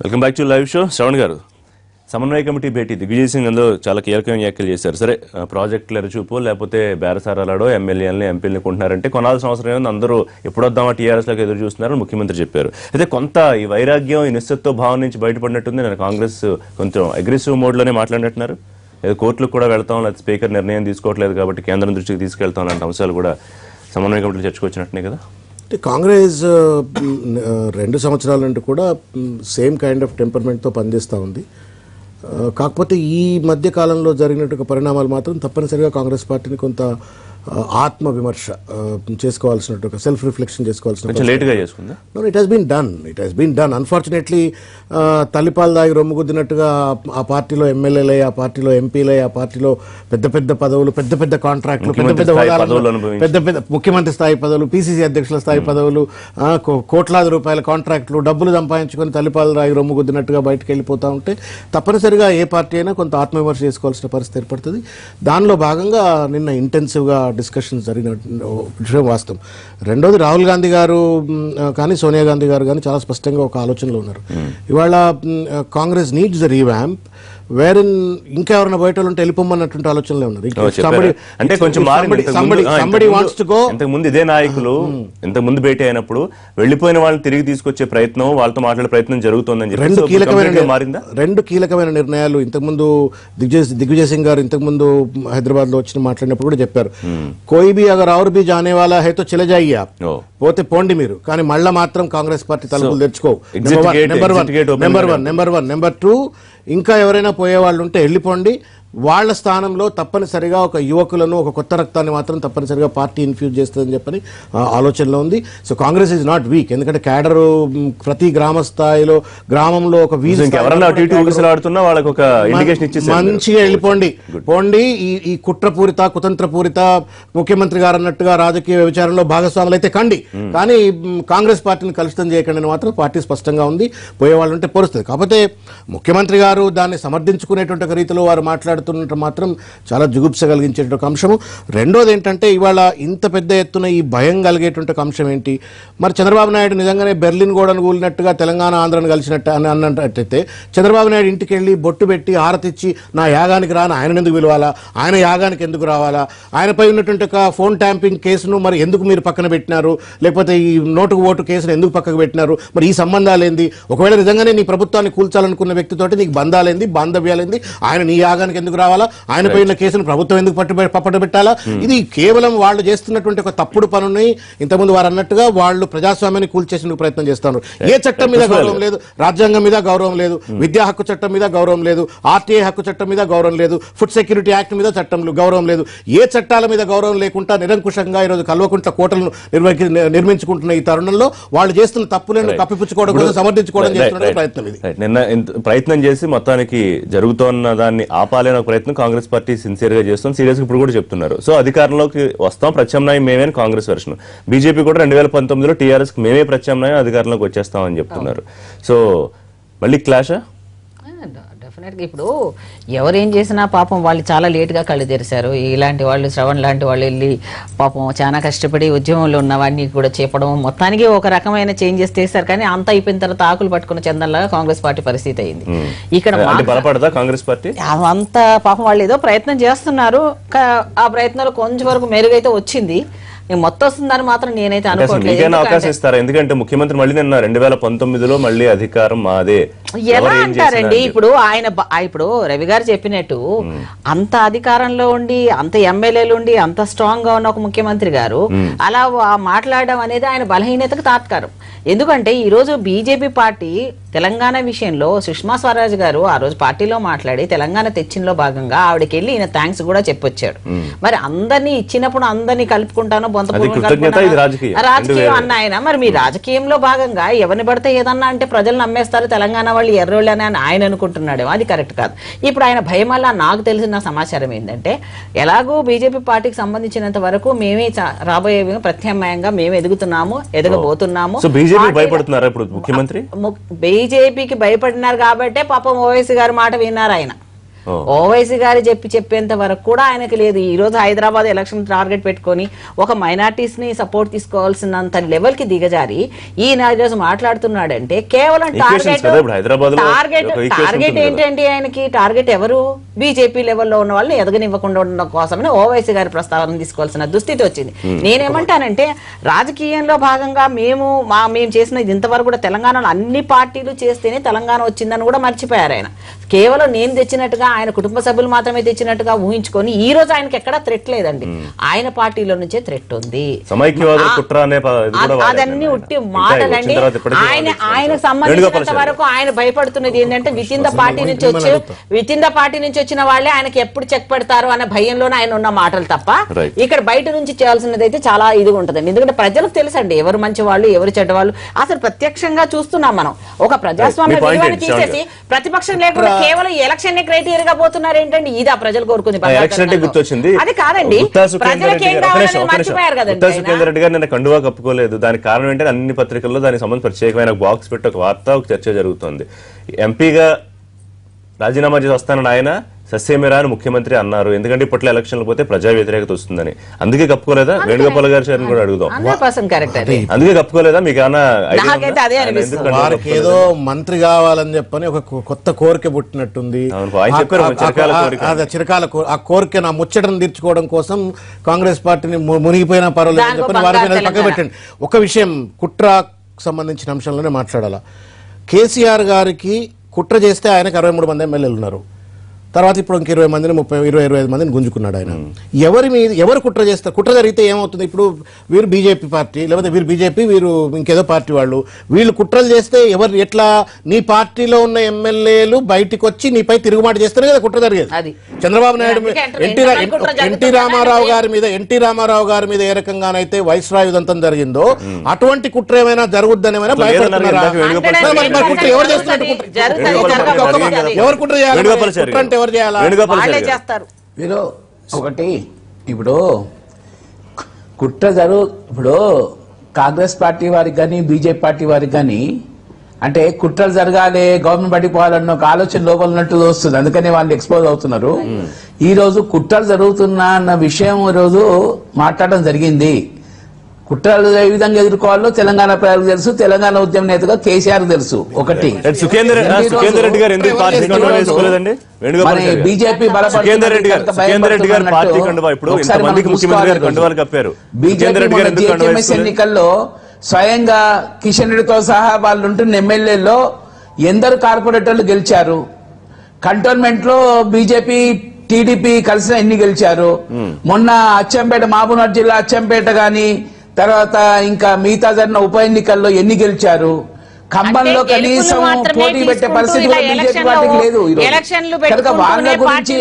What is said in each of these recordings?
Welcome back to live show. Shravan గారు, సమన్వయ committee భేటీ దిగ్విజయ్ సింగ్ అందులో చాలా కీలకమైన వ్యాఖ్యలు చేశారు. సరే, ప్రాజెక్టులు ఎరచూపో లేకపోతే బేరసారాలాడో ఎమ్మెల్యేలని ఎంపీలని కొంటున్నారంటే కొనాల్సిన అవసరం ఏముంది, అందరూ ఎప్పుడొద్దామా టీఆర్ఎస్లోకి ఎదురు చూస్తున్నారని ముఖ్యమంత్రి చెప్పారు. అయితే కొంత ఈ వైరాగ్యం, ఈ నిశ్శబ్ద భావం నుంచి బయటపడినట్టుంది. నేను కాంగ్రెస్ కొంచెం అగ్రెసివ్ మోడ్లోనే మాట్లాడినట్టున్నారు. ఏదో కోర్టులకు కూడా వెళ్తాం, లేకపోతే స్పీకర్ నిర్ణయం తీసుకోవట్లేదు కాబట్టి కేంద్రం దృష్టికి తీసుకెళ్తాం లాంటి అంశాలు కూడా సమన్వయ కమిటీలో చర్చకొచ్చినట్టున్నాయి కదా. కాంగ్రెస్ 2 సంవత్సరాల నుండి కూడా సేమ్ కైండ్ ఆఫ్ టెంపర్మెంట్తో పనిచేస్తూ ఉంది. కాకపోతే ఈ మధ్య కాలంలో జరిగినట్టు పరిణామాలు మాత్రం తప్పనిసరిగా కాంగ్రెస్ పార్టీని కొంత ఆత్మ విమర్శ చేసుకోవాల్సినట్టు, సెల్ఫ్ రిఫ్లెక్షన్ చేసుకోవాల్సిన. It has been done unfortunately. తల్లిపాలు దాగి రొమ్ముగుద్దినట్టుగా ఆ పార్టీలో ఎమ్మెల్యేలై, ఆ పార్టీలో ఎంపీలై, ఆ పార్టీలో పెద్ద పెద్ద పదవులు, పెద్ద పెద్ద కాంట్రాక్టులు, పెద్ద పెద్ద పెద్ద పెద్ద ముఖ్యమంత్రి స్థాయి పదవులు, పిసిసి అధ్యక్షుల స్థాయి పదవులు, కోట్లాది రూపాయల కాంట్రాక్టులు, డబ్బులు సంపాదించుకొని తల్లిపాలు దాగి రొమ్ముగుద్దినట్టుగా బయటకు వెళ్ళిపోతూ ఉంటే తప్పనిసరిగా ఏ పార్టీ అయినా కొంత ఆత్మవిమర్శ చేసుకోవాల్సిన పరిస్థితి ఏర్పడుతుంది. దానిలో భాగంగా నిన్న ఇంటెన్సివ్గా డిస్కషన్స్ జరిగిన విషయం వాస్తవం. రెండోది, రాహుల్ గాంధీ గారు కానీ సోనియా గాంధీ గారు కానీ చాలా స్పష్టంగా ఒక ఆలోచనలో ఉన్నారు. ఇవాళ కాంగ్రెస్ నీడ్స్ ద రీవ్యాంప్ వేరే ఇంకా ఎవరైనా బయట ఉంటే వెళ్ళిపోమన్నటువంటి ఆలోచనలో ఉన్నారు. అంటే కొంచెం ఇంతకుముందు ఇదే నాయకులు ఇంతకుముందు భేటీ అయినప్పుడు వెళ్ళిపోయిన వాళ్ళని తిరిగి తీసుకొచ్చే ప్రయత్నం, వాళ్ళతో మాట్లాడే ప్రయత్నం జరుగుతోందని రెండు కీలకమైన నిర్ణయాలు ఇంతకుముందు దిగ్విజయ్ సింగ్ గారు ఇంతకుముందు హైదరాబాద్ లో వచ్చి మాట్లాడినప్పుడు కూడా చెప్పారు. కోయి బి అగర్ ఔర్ బి జానే వాలా హై తో చలే జాయియే, పోతే పోండి మీరు, కానీ మళ్ళా మాత్రం కాంగ్రెస్ పార్టీ తలుపులు తెచ్చుకో. Number one. నెంబర్ 2, ఇంకా ఎవరైనా పోయేవాళ్ళు ఉంటే వెళ్ళిపోండి. వాళ్ళ స్థానంలో తప్పనిసరిగా ఒక యువకులను, ఒక కొత్త రక్తాన్ని మాత్రం తప్పనిసరిగా పార్టీ ఇన్ఫ్యూజ్ చేస్తుందని చెప్పని ఆలోచనలో ఉంది. So Congress is not week. ఎందుకంటే క్యాడర్ ప్రతి గ్రామ స్థాయిలో, గ్రామంలో ఒక మంచిగా వెళ్ళిపోండి పోండి. ఈ కుట్రపూరిత, కుతంత్రపూరిత ముఖ్యమంత్రి గారు అన్నట్టుగా రాజకీయ విచారణలో భాగస్వాములు అయితే కండి, కానీ కాంగ్రెస్ పార్టీని కలుషితం చేయకండి మాత్రం పార్టీ స్పష్టంగా ఉంది. పోయేవాళ్ళు ఉంటే పొరుస్తుంది. కాకపోతే ముఖ్యమంత్రి గారు దాన్ని సమర్థించుకునేటువంటి ఒక రీతిలో వారు మాట్లాడుతూ మాత్రం చాలా జుగుప్స కలిగించేట ఒక అంశము. రెండోది ఏంటంటే, ఇవాళ ఇంత పెద్ద ఎత్తున ఈ భయం కలిగేటువంటి ఒక అంశం ఏంటి, మరి చంద్రబాబు నాయుడు నిజంగానే బెర్లిన్ గోడను కూలినట్టుగా తెలంగాణ ఆంధ్రాను కలిసినట్టు అని అన్నట్టయితే చంద్రబాబు నాయుడు ఇంటికి వెళ్ళి బొట్టు పెట్టి హారతిచ్చి నా యాగానికి రాని ఆయన ఎందుకు పిలవాలా, ఆయన యాగానికి ఎందుకు రావాలా, ఆయనపై ఉన్నటువంటి ఒక ఫోన్ ట్యాంపింగ్ కేసును మరి ఎందుకు మీరు పక్కన పెట్టినారు, లేకపోతే ఈ నోటుకు ఓటు కేసును ఎందుకు పక్కకు పెట్టినారు, మరి ఈ సంబంధాలు ఏంది, ఒకవేళ నిజంగానే నీ ప్రభుత్వాన్ని కూల్చాలనుకున్న వ్యక్తితోటి నీకు బంధాలేంది, బాంధవ్యాలేంది, ఆయన నీ యాగానికి ఎందుకు రావాలా, ఆయనపై ఉన్న కేసును ప్రభుత్వం ఎందుకు పప్పట పెట్టాలా. ఇది కేవలం వాళ్ళు చేస్తున్నటువంటి ఒక తప్పుడు పనుని, ఇంతకుముందు వారు అన్నట్టుగా వాళ్ళు ప్రజాస్వామ్యాన్ని కూల్చేసేందుకు ప్రయత్నం చేస్తున్నారు. ఏ చట్టం మీద గౌరవం లేదు, రాజ్యాంగం మీద గౌరవం లేదు, విద్యా హక్కు చట్టం మీద గౌరవం లేదు, ఆర్టీఐ హక్కు చట్టం మీద గౌరవం లేదు, ఫుడ్ సెక్యూరిటీ యాక్ట్ మీద గౌరవం లేదు. ఏ చట్టాల మీద గౌరవం లేకుండా నిరంకుశంగా ఈరోజు కల్వకుంట్ల కోటలను నిర్మించుకుంటున్న ఈ తరుణంలో వాళ్ళు చేస్తున్న తప్పులను కప్పిపుచ్చుకోవడం కోసం సమర్థించుకోవడం చేస్తున్న ప్రయత్నం ఇది. నిన్న ప్రయత్నం చేసి మొత్తానికి జరుగుతున్న దాన్ని ఆపాలనే ప్రయత్నం కాంగ్రెస్ పార్టీ సిన్సియర్ గా చేస్తాం, సీరియస్ గా ఇప్పుడు కూడా చెప్తున్నారు. సో అధికారంలోకి వస్తాం, ప్రత్యామ్నాయం మేమే అని కాంగ్రెస్ వెర్షన్. బీజేపీ కూడా 2019లో టీఆర్ఎస్ కి మేమే ప్రత్యామ్నాయం, అధికారంలోకి వచ్చేస్తామని చెప్తున్నారు. సో మళ్ళీ క్లాషా? డెఫినెట్గా ఇప్పుడు ఎవరేం చేసినా పాపం వాళ్ళు చాలా లేట్గా కళ్ళు తెరిచారు. ఇలాంటి వాళ్ళు, శ్రవణ్ లాంటి వాళ్ళు వెళ్ళి పాపం చాలా కష్టపడి ఉద్యమంలో ఉన్నవన్నీ కూడా చెప్పడం, మొత్తానికి ఒక రకమైన చేంజెస్ చేశారు. కానీ అంతా అయిపోయిన తర్వాత ఆకులు పట్టుకున్న చందంలాగా కాంగ్రెస్ పార్టీ పరిస్థితి అయింది. ఇక్కడ బలపడదా కాంగ్రెస్ పార్టీ? అంతా పాపం వాళ్ళు ఏదో ప్రయత్నం చేస్తున్నారు, ఆ ప్రయత్నంలో కొంచెం వరకు మెరుగైతే వచ్చింది. మొత్తం వస్తుందని మాత్రం నేనైతే అనుకోవట్లేదు. అవకాశం ఇస్తారా? ఎందుకంటే ముఖ్యమంత్రి మళ్ళీ నిన్న 2019లో మళ్ళీ అధికారం మాదే ఎలా అంటారండి? ఇప్పుడు రవి గారు చెప్పినట్టు అంత అధికారంలో ఉండి, అంత ఎమ్మెల్యేలు ఉండి, అంత స్ట్రాంగ్ గా ఉన్న ఒక ముఖ్యమంత్రి గారు అలా మాట్లాడడం అనేది ఆయన బలహీనతకు తాత్కారం. ఎందుకంటే ఈ రోజు బీజేపీ పార్టీ తెలంగాణ విషయంలో సుష్మా స్వరాజ్ గారు ఆ రోజు పార్టీలో మాట్లాడి తెలంగాణ తెచ్చినలో భాగంగా ఆవిడకి వెళ్ళి ఈయన థ్యాంక్స్ కూడా చెప్పొచ్చాడు. మరి అందరినీ ఇచ్చినప్పుడు అందరినీ కలుపుకుంటాను, రాజకీయం అన్న ఆయన. మరి మీ రాజకీయంలో భాగంగా ఎవరిని పడితే ఏదన్నా అంటే ప్రజలు నమ్మేస్తారు, తెలంగాణ వాళ్ళు ఎర్రోళ్ళు అని ఆయన అనుకుంటున్నాడు. అది కరెక్ట్ కాదు. ఇప్పుడు ఆయన భయం వల్ల నాకు తెలిసిన సమాచారం ఏంటంటే, ఎలాగో బీజేపీ పార్టీకి సంబంధించినంత వరకు మేమే రాబోయే ప్రత్యామ్నాయంగా మేము ఎదుగుతున్నాము, ఎదగబోతున్నాము. బీజేపీకి భయపడినారు కాబట్టే పాపం ఓవైసీ గారి మాట విన్నారు ఆయన. ఓవైసీ గారు చెప్పేంత వరకు కూడా ఆయనకి లేదు. ఈ రోజు హైదరాబాద్ ఎలక్షన్ టార్గెట్ పెట్టుకొని ఒక మైనార్టీస్ ని సపోర్ట్ తీసుకోవాల్సినంత లెవెల్ కి దిగజారి ఈయన ఈరోజు మాట్లాడుతున్నాడంటే కేవలం టార్గెట్ ఏంటండి ఆయనకి? టార్గెట్ ఎవరు? బీజేపీ లెవెల్లో ఉన్న వాళ్ళని ఎదగనివ్వకుండా ఉండడం కోసమే ఓవైసీ గారి ప్రస్తావన తీసుకోవాల్సిన దుస్థితి వచ్చింది. నేనేమంటానంటే రాజకీయంలో భాగంగా మేము చేసిన ఇంతవరకు కూడా తెలంగాణలో అన్ని పార్టీలు చేస్తేనే తెలంగాణ వచ్చిందని కూడా మర్చిపోయారు ఆయన. కేవలం నేను తెచ్చినట్టుగా ఆయన కుటుంబ సభ్యులు మాత్రమే తెచ్చినట్టుగా ఊహించుకొని ఈ రోజు ఆయనకి ఎక్కడా థ్రెట్ లేదండి. ఆయన పార్టీలో నుంచే థ్రెట్ ఉంది. అదన్నీ ఉట్టి మాటలండి. ఆయనకు సంబంధించినంత వరకు ఆయన భయపడుతున్నది ఏంటంటే విత్ ఇన్ ద పార్టీ నుంచి వచ్చిన వాళ్ళే ఆయనకి ఎప్పుడు చెక్ పెడతారు అనే భయంలోనే ఆయన ఉన్న మాటలు తప్ప ఇక్కడ బయట నుంచి చేయాల్సినది అయితే చాలా ఇదిగా ఉంటదండి. ఎందుకంటే ప్రజలకు తెలుసండి ఎవరు మంచి వాళ్ళు ఎవరు చెడ్డవాళ్ళు. అసలు ప్రత్యక్షంగా చూస్తున్నాం మనం. ఒక ప్రజాస్వామ్య విలువని తీసేసి ప్రతిపక్షం లేకుండా కేవలం ఎలక్షన్ క్రైటీరియాగా పోతున్నారు ఏంటండి? ఇదా ప్రజలు కోరుకుంది? అది కాదండి, ప్రజలకు ఏం కావాలని మర్చిపోయారు కదండి. సుఖేందర్ రెడ్డి గారు నిన్న కండువా కప్పుకోలేదు. దానికి కారణం ఏంటంటే అన్ని పత్రికల్లో దానికి సంబంధించి ప్రత్యేకమైన బాక్స్ పెట్టి ఒక వార్త ఒక చర్చ జరుగుతుంది. ఎంపీగా రాజీనామా చేసి వస్తానని ఆయన సస్యమేరా అని ముఖ్యమంత్రి అన్నారు. ఎందుకంటే ఇప్పట్లో ఎలక్షన్లు పోతే ప్రజా వ్యతిరేకత వస్తుందని. అందుకే కప్పుకోలేదా? వేణుగోపాల్ గారి కూడా అడుగుదాం. అందుకే కప్పుకోలేదా? మీకు వారికి ఏదో మంత్రి కావాలని చెప్పని ఒక కొత్త కోరిక పుట్టినట్టుంది. చిరకాల ఆ కోరిక ఆ ముచ్చటను తీర్చుకోవడం కోసం కాంగ్రెస్ పార్టీని మునిగిపోయినా పర్వాలేదు అని చెప్పని వారి మీద పక్క పెట్టండి. ఒక విషయం కుట్రకు సంబంధించిన అంశంలోనే మాట్లాడాలా. కేసీఆర్ గారికి కుట్ర చేస్తే ఆయనకు 63 మంది ఎమ్మెల్యేలు ఉన్నారు. తర్వాత ఇప్పుడు ఇంక 20 మందిని 25 మందిని గుంజుకున్నాడు ఆయన. ఎవరు కుట్ర చేస్తారు? కుట్ర జరిగితే ఏమవుతుంది? ఇప్పుడు వీరు బీజేపీ పార్టీ, లేకపోతే వీరు బీజేపీ, వీరు ఇంకేదో పార్టీ వాళ్ళు, వీళ్ళు కుట్రలు చేస్తే ఎవరు ఎట్లా? నీ పార్టీలో ఉన్న ఎమ్మెల్యేలు బయటకు వచ్చి నీపై తిరుగుబాటు చేస్తేనే కదా కుట్ర జరిగేది. చంద్రబాబు నాయుడు ఎన్టీ రామారావు గారి మీద ఏ రకంగానైతే వైస్రాయ్ యుద్ధంతం జరిగిందో అటువంటి కుట్ర ఏమైనా జరుగుద్దని ఏమైనా భయపడుతున్నారా? ఎవరు చేస్తున్నట్టు ఎవరు కుట్ర చేయాలి? కుట్ర అంటే మీరు ఒకటి ఇప్పుడు కుట్ర ఇప్పుడు కాంగ్రెస్ పార్టీ వారికి కానీ బీజేపీ పార్టీ వారికి కానీ అంటే కుట్రలు జరగాలి, గవర్నమెంట్ పడిపోవాలన్న ఒక ఆలోచన లోపల ఉన్నట్టు వస్తుంది. అందుకని వాళ్ళు ఎక్స్పోజ్ అవుతున్నారు. ఈ రోజు కుట్రలు జరుగుతున్నా అన్న విషయం ఈ రోజు మాట్లాడడం జరిగింది. కుట్రలు ఏ విధంగా ఎదుర్కోవాలో తెలంగాణ ప్రజలకు తెలుసు, తెలంగాణ ఉద్యమ నేతగా కేసీఆర్ తెలుసు. ఒకటి బీజేపీ ఎన్నికల్లో స్వయంగా కిషన్ రెడ్డితో సహా వాళ్ళు ఉంటున్న ఎమ్మెల్యేల్లో ఎందరు కార్పొరేటర్లు గెలిచారు. కంటోన్మెంట్ లో బీజేపీ టీడీపీ కలిసి ఎన్ని గెలిచారు. మొన్న అచ్చంపేట, మహబూబ్నగర్ జిల్లా అచ్చంపేట గాని తర్వాత ఇంకా మిగతా జరిగిన ఉప ఎన్నికల్లో ఎన్ని గెలిచారు. ఖమ్మంలో కనీసం పోటీ పెట్టే పరిస్థితి బీజేపీ పార్టీకి లేదు. కనుక వాళ్ళ గురించి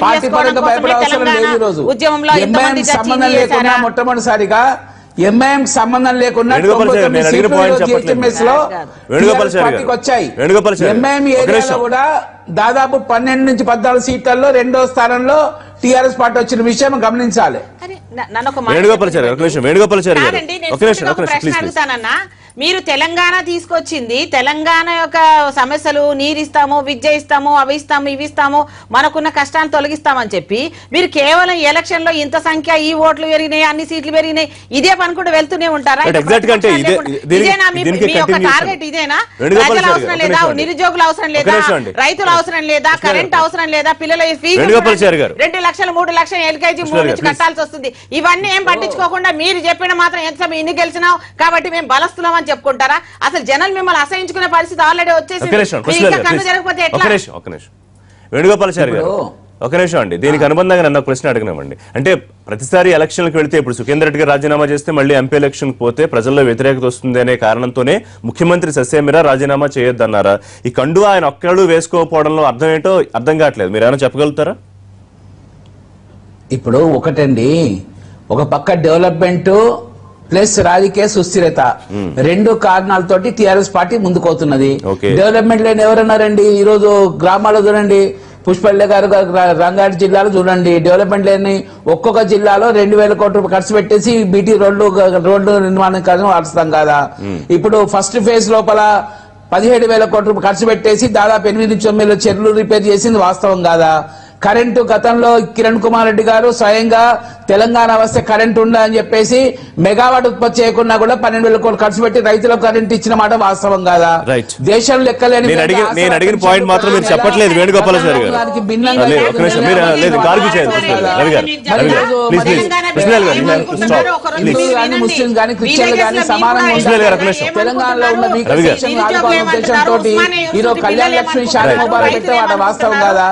పార్టీ పరంగా భయపడే అవసరం లేదు. ఈ రోజు ఎంఐఎం సంబంధం లేకుండా మొట్టమొదటిసారిగా ఎంఐఎం సంబంధం లేకుండా వచ్చాయి. ఎంఐఎం ఏరియాలో కూడా దాదాపు 12 నుంచి 14 సీట్లలో 2వ స్థానంలో టీఆర్ఎస్ పార్టీ వచ్చిన విషయం గమనించాలి. మీరు తెలంగాణ తీసుకొచ్చింది, తెలంగాణ యొక్క సమస్యలు నీరిస్తాము, విద్య ఇస్తాము, అవి ఇస్తాము, ఇవి ఇస్తాము, మనకున్న కష్టాన్ని తొలగిస్తామని చెప్పి మీరు కేవలం ఎలక్షన్ లో ఇంత సంఖ్య ఈ ఓట్లు పెరిగినాయి, అన్ని సీట్లు పెరిగినాయి, ఇదే పనుకుంటూ వెళ్తూనే ఉంటారా? ఇదేనా మీ యొక్క టార్గెట్? ఇదేనా? ప్రజల అవసరం లేదా? నిరుద్యోగుల అవసరం లేదా? రైతుల అవసరం లేదా? కరెంట్ అవసరం లేదా? పిల్లల ఫీజు 2 లక్షలు 3 లక్షలు ఎల్కేజీ 3 నుంచి కట్టాల్సి వస్తుంది. ఇవన్నీ ఏం పట్టించుకోకుండా మీరు చెప్పిన మాత్రం ఎంత ఇన్ని గెలిచినావు కాబట్టి మేము బలస్తున్నాం చెప్పుకుంటారా? అసలు జనాలు మిమ్మల్ని అసహించుకునే పరిస్థితి ఆల్రెడీ వచ్చేసి వేణుగోపాలాచారి గారు ఒక నిమిషం అండి. దీనికి అనుబంధంగా నన్ను ఒక ప్రశ్న అడిగినామండి. అంటే ప్రతిసారి ఎలక్షన్లకు వెళితే ఇప్పుడు సుఖేందర్ రెడ్డి గారు రాజీనామా చేస్తే మళ్ళీ ఎంపీ ఎలక్షన్ పోతే ప్రజల్లో వ్యతిరేకత వస్తుంది అనే కారణంతోనే ముఖ్యమంత్రి సస్యమేరా రాజీనామా చేయొద్దన్నారా? ఈ కండువా ఆయన ఒక్కళ్ళు వేసుకోకపోవడంలో అర్థం ఏంటో అర్థం కావట్లేదు. మీరు ఏమైనా చెప్పగలుగుతారా? ఇప్పుడు ఒకటండి, ఒక పక్క డెవలప్మెంట్ ప్లస్ రాజకీయ సుస్థిరత 2 కారణాలతోటి టీఆర్ఎస్ పార్టీ ముందుకోతున్నది. డెవలప్మెంట్ లేని ఎవరన్నారండి? ఈ రోజు గ్రామాల్లో చూడండి, పుష్పల్లి గారు రంగారెడ్డి జిల్లాలో చూడండి, డెవలప్మెంట్ లేని ఒక్కొక్క జిల్లాలో 2,000 కోట్ల రూపాయలు ఖర్చు పెట్టేసి బీటీ రోడ్లు నిర్మాణం కోసం అర్థం కాదా? ఇప్పుడు ఫస్ట్ ఫేజ్ లోపల 17,000 కోట్ల రూపాయలు ఖర్చు పెట్టేసి దాదాపు 8-9 చెరువులు రిపేర్ చేసింది వాస్తవం కాదా? కరెంటు గతంలో కిరణ్ కుమార్ రెడ్డి గారు స్వయంగా తెలంగాణ వస్తే కరెంటు ఉండదని చెప్పేసి మెగావాట్ ఉత్పత్తి చేయకుండా కూడా 12,000 కోట్లు ఖర్చు పెట్టి రైతులకు కరెంట్ ఇచ్చిన మాట వాస్తవం కాదా? దేశం లెక్కలేని నేను అడిగిన పాయింట్ మాత్రం మీరు చెప్పట్లేదు వేణుగోపాలాచారి గారు. ముస్లిం గానీ క్రిస్టియన్లు గానీ సమానంగా తెలంగాణలో ఉన్న ఉద్దేశంతో ఈరోజు కళ్యాణ లక్ష్మి షాది ముబారక్ పెట్టే వాట వాస్తవం కాదా?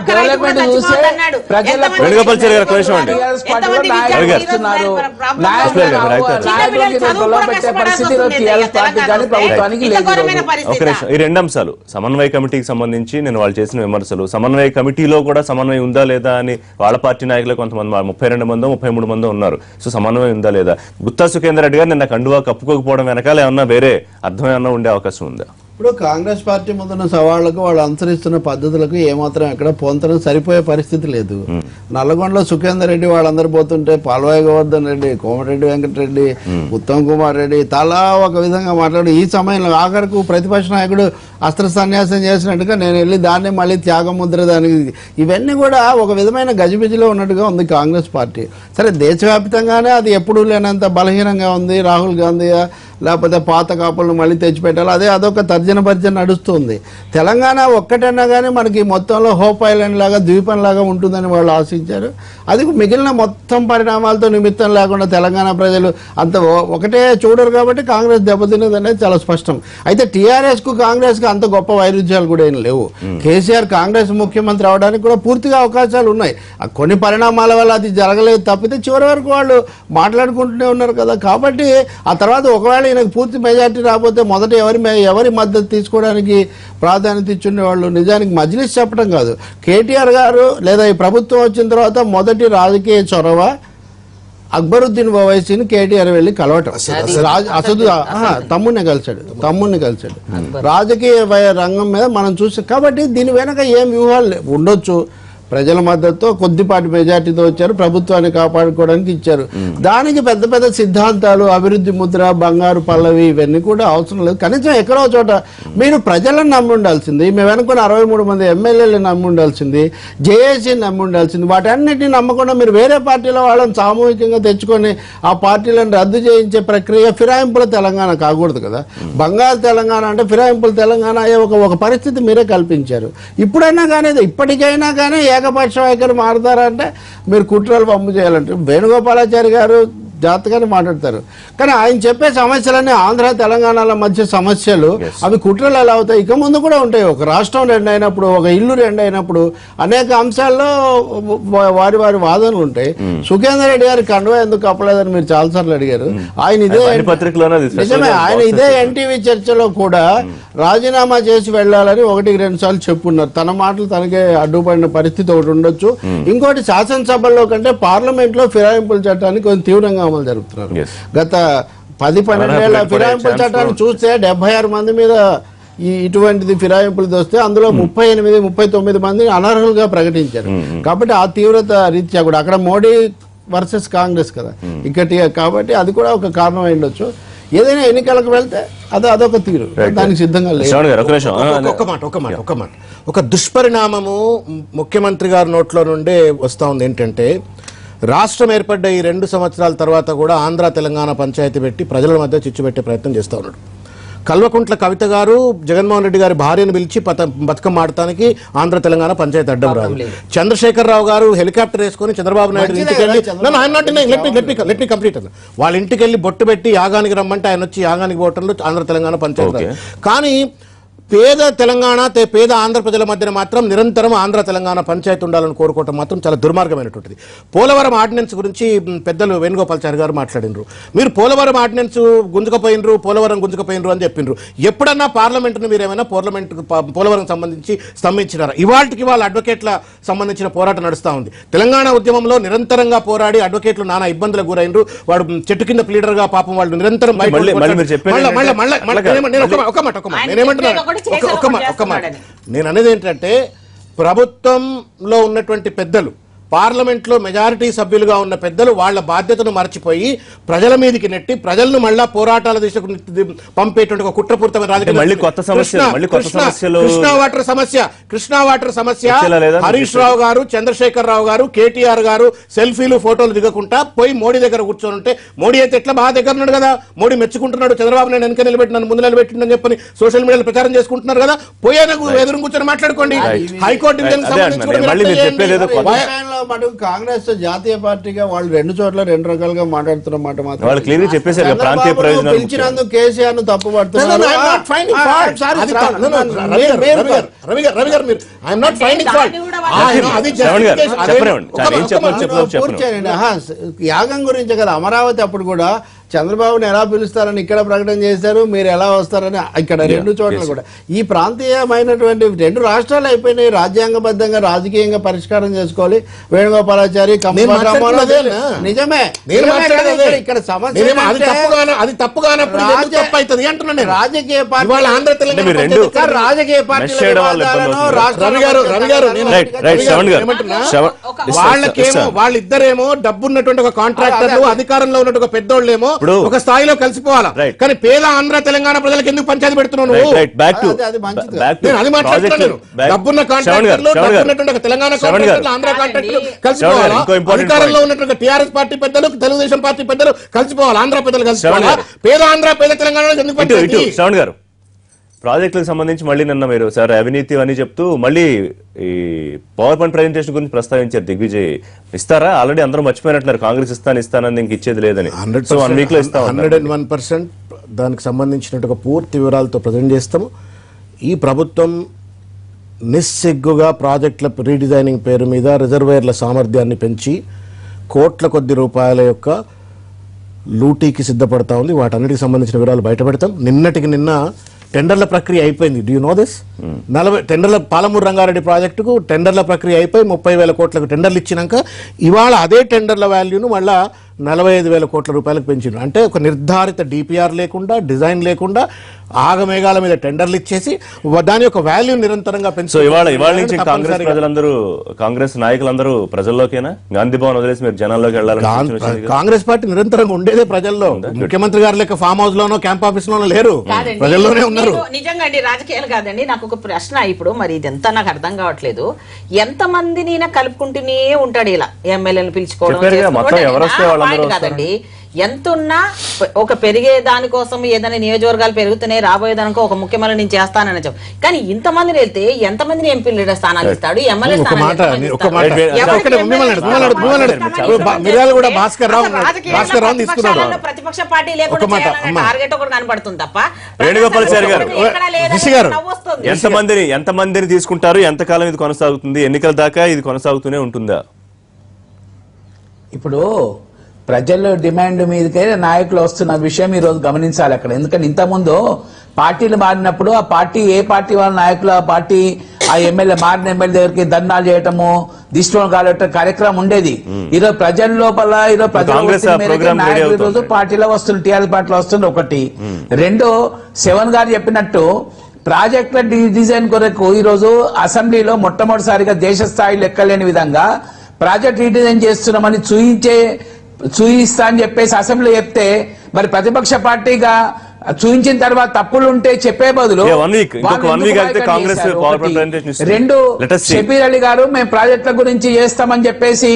డెవలప్మెంట్ చూస్తే ఈ రెండు అంశాలు సమన్వయ కమిటీకి సంబంధించి నేను వాళ్ళు చేసిన విమర్శలు, సమన్వయ కమిటీలో కూడా సమన్వయం ఉందా లేదా అని వాళ్ళ పార్టీ నాయకులు కొంతమంది 32 మందో 33 మందో ఉన్నారు. సో సమన్వయం ఉందా లేదా? గుత్తా సుఖేందర్ రెడ్డి గారు నిన్న కండువా కప్పుకోకపోవడం వెనకాల ఏమన్నా వేరే అర్థం ఏమన్నా ఉండే అవకాశం ఉందా? ఇప్పుడు కాంగ్రెస్ పార్టీ ముందున్న సవాళ్లకు వాళ్ళు అనుసరిస్తున్న పద్ధతులకు ఏమాత్రం ఎక్కడ పొంతనం సరిపోయే పరిస్థితి లేదు. నల్లగొండలో సుఖేందర్ రెడ్డి వాళ్ళందరూ పోతుంటే పాల్వాయి గోవర్ధన్ రెడ్డి, కోమటిరెడ్డి వెంకటరెడ్డి, ఉత్తమ్ కుమార్ రెడ్డి తలా ఒక విధంగా మాట్లాడు. ఈ సమయంలో ఆఖరకు ప్రతిపక్ష నాయకుడు అస్త్ర సన్యాసం చేసినట్టుగా నేను వెళ్ళి దాన్ని మళ్ళీ త్యాగముద్ర దానికి, ఇవన్నీ కూడా ఒక విధమైన గజిబిజిలో ఉన్నట్టుగా ఉంది కాంగ్రెస్ పార్టీ. సరే దేశవ్యాప్తంగానే అది ఎప్పుడూ లేనంత బలహీనంగా ఉంది. రాహుల్ గాంధీ లేకపోతే పాత కాపులను మళ్ళీ తెచ్చిపెట్టాలి, అదొక తర్జన భర్జన నడుస్తుంది. తెలంగాణ ఒక్కటన్నా కానీ మనకి మొత్తంలో హోప్ ఐలాండ్ లాగా ద్వీపంలాగా ఉంటుందని వాళ్ళు ఆశించారు. అది మిగిలిన మొత్తం పరిణామాలతో నిమిత్తం లేకుండా తెలంగాణ ప్రజలు అంత ఒకటే చూడరు కాబట్టి కాంగ్రెస్ దెబ్బతిన్నది అనేది చాలా స్పష్టం. అయితే టీఆర్ఎస్కు కాంగ్రెస్కు అంత గొప్ప వైరుధ్యాలు కూడా ఏం లేవు. కేసీఆర్ కాంగ్రెస్ ముఖ్యమంత్రి అవడానికి కూడా పూర్తిగా అవకాశాలు ఉన్నాయి. కొన్ని పరిణామాల వల్ల అది జరగలేదు తప్పితే చివరి వరకు వాళ్ళు మాట్లాడుకుంటూనే ఉన్నారు కదా. కాబట్టి ఆ తర్వాత ఒకవేళ ఈయనకు పూర్తి మెజార్టీ రాకపోతే మొదట ఎవరి మద్దతు తీసుకోవడానికి ప్రాధాన్యత ఇచ్చుండేవాళ్ళు. నిజానికి మజ్లిస్ చెప్పడం కాదు, కేటీఆర్ గారు లేదా ఈ ప్రభుత్వం వచ్చిన తర్వాత మొదటి రాజకీయ చొరవ అక్బరుద్దీన్ ఓవైసీని కేటీఆర్ వెళ్ళి కలవటం. అసదు తమ్ముడిని కలిశాడు. రాజకీయ రంగం మీద మనం చూసాం. కాబట్టి దీని వెనక ఏం వ్యూహాలు ఉండొచ్చు. ప్రజల మద్దతుతో కొద్దిపాటి మెజార్టీతో వచ్చారు, ప్రభుత్వాన్ని కాపాడుకోవడానికి ఇచ్చారు. దానికి పెద్ద పెద్ద సిద్ధాంతాలు, అభివృద్ధి ముద్ర, బంగారు పల్లవి ఇవన్నీ కూడా అవసరం లేదు. కనీసం ఎక్కడో చోట మీరు ప్రజలను నమ్మి ఉండాల్సింది, మేము వెనుకొని 63 మంది ఎమ్మెల్యేలు నమ్మి ఉండాల్సింది, జేఏసీని నమ్మి ఉండాల్సింది. వాటన్నిటిని నమ్మకుండా మీరు వేరే పార్టీల వాళ్ళని సామూహికంగా తెచ్చుకొని ఆ పార్టీలను రద్దు చేయించే ప్రక్రియ ఫిరాయింపుల తెలంగాణ కాకూడదు కదా. బంగారు తెలంగాణ అంటే ఫిరాయింపుల తెలంగాణ అయ్యే ఒక పరిస్థితి మీరే కల్పించారు. ఇప్పుడైనా కానీ ఇప్పటికైనా కానీ ఏకపక్ష వైఖరి మారుతారంటే మీరు కుట్రలు పంపు చేయాలంటే వేణుగోపాలాచారి గారు జాగ్రత్తగానే మాట్లాడతారు. కానీ ఆయన చెప్పే సమస్యలన్నీ ఆంధ్ర తెలంగాణల మధ్య సమస్యలు, అవి కుట్రలు ఎలా అవుతాయి? ఇక ముందు కూడా ఉంటాయి. ఒక రాష్ట్రం రెండు అయినప్పుడు, ఒక ఇల్లు రెండు అయినప్పుడు అనేక అంశాల్లో వారి వాదనలు ఉంటాయి. సుఖేందర్ రెడ్డి గారి కండువా ఎందుకు కప్పలేదని మీరు చాలాసార్లు అడిగారు. ఆయన నిజమే, ఆయన ఇదే ఎన్టీవీ చర్చలో కూడా రాజీనామా చేసి వెళ్లాలని 1-2 సార్లు చెప్పున్నారు. తన మాటలు తనకే అడ్డుపడిన పరిస్థితి ఒకటి ఉండొచ్చు. ఇంకోటి శాసనసభల్లో కంటే పార్లమెంట్ లో ఫిరాయింపుల చట్టాన్ని కొంచెం తీవ్రంగా అమలు జరుపుతున్నారు. గత 10-12 ఏళ్ల ఫిరాయింపుల చట్టాన్ని చూస్తే 76 మంది మీద ఇటువంటిది ఫిరాయింపులు వస్తే అందులో 38-39 మందిని అనర్హులుగా ప్రకటించారు. కాబట్టి ఆ తీవ్రత రీత్యా కూడా అక్కడ మోడీ వర్సెస్ కాంగ్రెస్ కదా ఇక్కటి, కాబట్టి అది కూడా ఒక కారణం అయ్యుండొచ్చు. ఏదైనా ఎన్నికలకు వెళ్తే అదొక తీరు, దానికి సిద్ధంగా లేదు. ఒక దుష్పరిణామము ముఖ్యమంత్రి గారి నోట్లో నుండే వస్తూ ఉంది. ఏంటంటే రాష్ట్రం ఏర్పడ్డ ఈ 2 సంవత్సరాల తర్వాత కూడా ఆంధ్ర తెలంగాణ పంచాయతీ పెట్టి ప్రజల మధ్య చిచ్చు పెట్టే ప్రయత్నం చేస్తూ ఉన్నాడు. కల్వకుంట్ల కవిత గారు జగన్మోహన్ రెడ్డి గారి భార్యను పిలిచి బతుకమ్మ ఆడటానికి ఆంధ్ర తెలంగాణ పంచాయతీ అడ్డం రాదు. చంద్రశేఖరరావు గారు హెలికాప్టర్ వేసుకుని చంద్రబాబు నాయుడు ఇంటికి వెళ్ళి వాళ్ళ ఇంటికి వెళ్ళి బొట్టు పెట్టి యాగానికి రమ్మంటే ఆయన వచ్చి యాగానికి పోవటంలో ఆంధ్ర తెలంగాణ పంచాయతీ. కానీ పేద తెలంగాణ పేద ఆంధ్ర ప్రజల మధ్యన మాత్రం నిరంతరం ఆంధ్ర తెలంగాణ పంచాయతీ ఉండాలని కోరుకోవటం మాత్రం చాలా దుర్మార్గమైనటువంటిది. పోలవరం ఆర్డినెన్స్ గురించి పెద్దలు వేణుగోపాలాచారి గారు మాట్లాడినరు. మీరు పోలవరం ఆర్డినెన్స్ పోలవరం గుంజుకపోయినరు అని చెప్పిండ్రు. ఎప్పుడన్నా పార్లమెంటును మీరు ఏమైనా పోలవరం సంబంధించి స్తంభించినారా? ఇవాళకి వాళ్ళ అడ్వకేట్ల సంబంధించిన పోరాటం నడుస్తూ ఉంది. తెలంగాణ ఉద్యమంలో నిరంతరంగా పోరాడి అడ్వకేట్లు నానా ఇబ్బందులకు గురైనరు. వాడు చెట్టు కింద ప్లీడర్ గా పాపం వాళ్ళు నిరంతరం నేను అనేది ఏంటంటే ప్రభుత్వంలో ఉన్నటువంటి పెద్దలు పార్లమెంట్ లో మెజారిటీ సభ్యులుగా ఉన్న పెద్దలు వాళ్ళ బాధ్యతను మర్చిపోయి ప్రజల మీదకి నెట్టి ప్రజలను మళ్ళా పోరాటాల దిశకు పంపేటువంటి ఒక కుట్రపూరితమైన మళ్ళీ కొత్త సమస్యలు కృష్ణా వాటర్ సమస్య హరీష్ రావు గారు, చంద్రశేఖర్ రావు గారు, కేటీఆర్ గారు సెల్ఫీలు ఫోటోలు దిగకుండా పోయి మోడీ దగ్గర కూర్చొని ఉంటే, మోడీ అయితే ఎట్లా బాగా దగ్గర ఉన్నాడు కదా, మోడీ మెచ్చుకుంటున్నాడు, చంద్రబాబు నేను వెనక నిలబెట్టినాను ముందు నిలబెట్టిందని చెప్పని సోషల్ మీడియాలో ప్రచారం చేసుకుంటున్నారు కదా, పోయేందుకు ఎదురు కూర్చొని మాట్లాడుకోండి. హైకోర్టు కాంగ్రెస్ జాతీయ పార్టీగా వాళ్ళు 2 చోట్ల 2 రకాలుగా మాట్లాడుతున్న మాట మాత్రం పిలిచినందుకు కేసీఆర్ ను తప్పు పడుతున్నారు. యాగం గురించి కదా, అమరావతి అప్పుడు కూడా చంద్రబాబుని ఎలా పిలుస్తారని ఇక్కడ ప్రకటన చేశారు, మీరు ఎలా వస్తారని ఇక్కడ 2 చోట్ల కూడా. ఈ ప్రాంతీయమైనటువంటి 2 రాష్ట్రాలు అయిపోయినాయి, రాజ్యాంగబద్ధంగా రాజకీయంగా పరిష్కారం చేసుకోవాలి. వేణుగోపాలాచారి నిజమే, ఇక్కడ సమస్య రాజకీయ వాళ్ళిద్దరేమో డబ్బున్నటువంటి ఒక కాంట్రాక్టర్లు, అధికారంలో ఉన్నటువంటి ఒక పెద్దోళ్ళేమో ఒక స్థాయిలో కలిసిపోవాలా, కానీ పేద ఆంధ్ర తెలంగాణ ప్రజలకు ఎందుకు పంచాయతీ పెడుతున్నావు? అది మాట్లాడుతున్నాను. డబ్బున్న కాంట్రాక్టర్లు, డబ్బున్నటువంటి ఒక తెలంగాణ కాంట్రాక్టర్లు, ఆంధ్ర కాంట్రాక్టర్లు కలిసిపోవాలా, అధికారంలో ఉన్నటువంటి టీఆర్ఎస్ పార్టీ పెద్దలు, తెలుగుదేశం పార్టీ పెద్దలు కలిసిపోవాలి, ఆంధ్ర పెద్దలు కలిసిపోవాలా, పేద ఆంధ్ర పేద తెలంగాణ ఎందుకు పంచాయతీ? శ్రవణ్ గారు, ప్రాజెక్టులకు సంబంధించి మళ్ళీ నిన్న మీరు సార్ అవినీతి అని చెప్తూ మళ్ళీ ఈ పవర్ పాయింట్ ప్రెజెంటేషన్ గురించి ప్రస్తావించారు. దిగ్విజయ్ ఇస్తారా? ఆల్రెడీ అందరూ మర్చిపోయినట్లున్నారు, కాంగ్రెస్ ఇస్తానని ఇంక ఇచ్చేది లేదని. 101% దానికి సంబంధించినట్టు పూర్తి వివరాలతో ప్రజెంట్ చేస్తాము. ఈ ప్రభుత్వం నిస్సిగ్గుగా ప్రాజెక్టుల రీడిజైనింగ్ పేరు మీద రిజర్వేర్ల సామర్థ్యాన్ని పెంచి కోట్ల కొద్ది రూపాయల యొక్క లూటీకి సిద్ధపడతా ఉంది. వాటన్నిటికి సంబంధించిన వివరాలు బయటపెడతాం. నిన్నటికి నిన్న టెండర్ల ప్రక్రియ అయిపోయింది. Do you know this? 40 టెండర్ల పాలమూరు రంగారెడ్డి ప్రాజెక్టుకు టెండర్ల ప్రక్రియ అయిపోయి 30,000 కోట్లకు టెండర్లు ఇచ్చినాక ఇవాళ అదే టెండర్ల వాల్యూను మళ్ళా 45,000 కోట్ల రూపాయలకు పెంచిండు. అంటే ఒక నిర్ధారిత డిపిఆర్ లేకుండా, డిజైన్ లేకుండా ఆగమేఘాల మీద టెండర్లు ఇచ్చేసి దాని యొక్క వాల్యూ నిరంతరంగా పెంచు. ఇవాళ నుంచి కాంగ్రెస్ ప్రజలందరూ, కాంగ్రెస్ నాయకులందరూ ప్రజల్లోకేనా? గాంధీ భవన్ వదిలేసి మీరు జనాల్లోకి వెళ్ళాలి? కాంగ్రెస్ పార్టీ నిరంతరంగా ఉండేదే ప్రజల్లో. ముఖ్యమంత్రి గారు లెక్క ఫామ్ హౌస్ లోనో క్యాంప్ ఆఫీస్ లోనో లేరు, ప్రజల్లోనే ఉన్నారు. నిజంగా అండి, రాజకీయాలు కాదండి. నాకు ఒక ప్రశ్న, ఇప్పుడు మరి ఇదంతా నాకు అర్థం కావట్లేదు. ఎంత మందిని కలుపుకుంటూనే ఉంటాడు ఇలా, ఎమ్మెల్యేలు పిలుచుకోవడం కాదండి. ఎంత ఉన్నా ఒక పెరిగే దానికోసం ఏదైనా నియోజకవర్గాలు పెరుగుతున్నాయి, రాబోయే దానికో ఒక ముఖ్యమంత్రి నేను చేస్తానని చెప్పు. కానీ ఇంతమందిని వెళ్తే ఎంతమందిని ఎంపీ లీడర్ స్థానాలు ఇస్తాడు, ఎమ్మెల్యే ప్రతిపక్ష పార్టీ లేకుండా టార్గెట్ ఒకటి కనబడుతుంది తప్ప. వేణుగోపాలాచారి గారు, ఎంతమందిని తీసుకుంటారు, ఎంతకాలం ఇది కొనసాగుతుంది, ఎన్నికల దాకా ఇది కొనసాగుతూనే ఉంటుందా? ఇప్పుడు ప్రజల డిమాండ్ మీదకే నాయకులు వస్తున్న విషయం ఈ రోజు గమనించాలి అక్కడ. ఎందుకంటే ఇంతకుముందు పార్టీలు మారినప్పుడు ఆ పార్టీ, ఏ పార్టీ వాళ్ళ నాయకులు ఆ పార్టీ, ఆ ఎమ్మెల్యే మారిన ఎమ్మెల్యే దగ్గరికి ధర్నాలు చేయటము, దిష్టిలో కాలే కార్యక్రమం ఉండేది. ఈరోజు ప్రజల లోపల, ఈరోజు ప్రజల నాయకులు ఈరోజు పార్టీలో వస్తుంది, టీఆర్ఎస్ పార్టీలో వస్తుంది. ఒకటి. రెండు, 7 గారు చెప్పినట్టు ప్రాజెక్టుల డిజైన్ కొరకు ఈరోజు అసెంబ్లీలో మొట్టమొదటిసారిగా దేశ స్థాయి లెక్కలేని విధంగా ప్రాజెక్ట్ రీడిజైన్ చేస్తున్నామని చూయిస్తా అని చెప్పేసి అసెంబ్లీ చెప్తే, మరి ప్రతిపక్ష పార్టీగా చూయించిన తర్వాత తప్పులు ఉంటే చెప్పే బదులు 2 షబీర్ అలీ గారు మేము ప్రాజెక్టుల గురించి చేస్తామని చెప్పేసి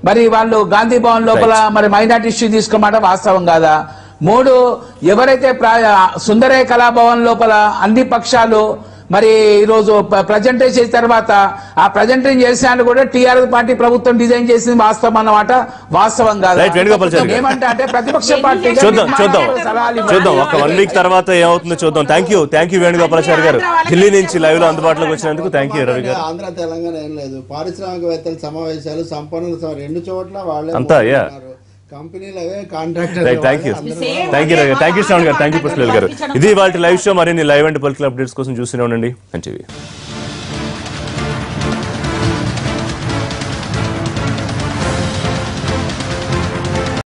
మరి వాళ్ళు గాంధీ భవన్ లోపల మరి మైనార్టీ ఇష్యూ తీసుకోమాట వాస్తవం కాదా? 3, ఎవరైతే సుందరయ్య కళాభవన్ లోపల అన్ని పక్షాలు మరి ఈరోజు ప్రజెంటేషన్ చేసిన తర్వాత ఆ ప్రజెంటేషన్ చేసిన కూడా టీఆర్ఎస్ పార్టీ ప్రభుత్వం డిజైన్ చేసింది వాస్తవం అన్నమాట, వాస్తవం కాదు. ఏమంటే అంటే ప్రతిపక్ష పార్టీ చూద్దాం ఒక 1 వీక్ తర్వాత ఏమవుతుందో చూద్దాం. థ్యాంక్ యూ వేణుగోపాలాచారి గారు, ఢిల్లీ నుంచి లైవ్ లో అందుబాటులోకి వచ్చినందుకు థ్యాంక్ యూ. రవి గారు, ఆంధ్ర తెలంగాణ ఏం లేదు, పారిశ్రామికవేత్తల సమావేశాలు సంపన్నుల 2 చోట్ల వాళ్ళే అంతా కంపెనీలు అవే కాంట్రాక్టర్. థ్యాంక్ యూ శ్రవణ్ గారు, థ్యాంక్ యూ పుష్పల్ గారు. ఇది వాళ్ళ లైవ్ షో. మరిన్ని లైవ్ అండ్ పొలిటికల్ అప్డేట్స్ కోసం చూస్తూనే ఉండండి NTV.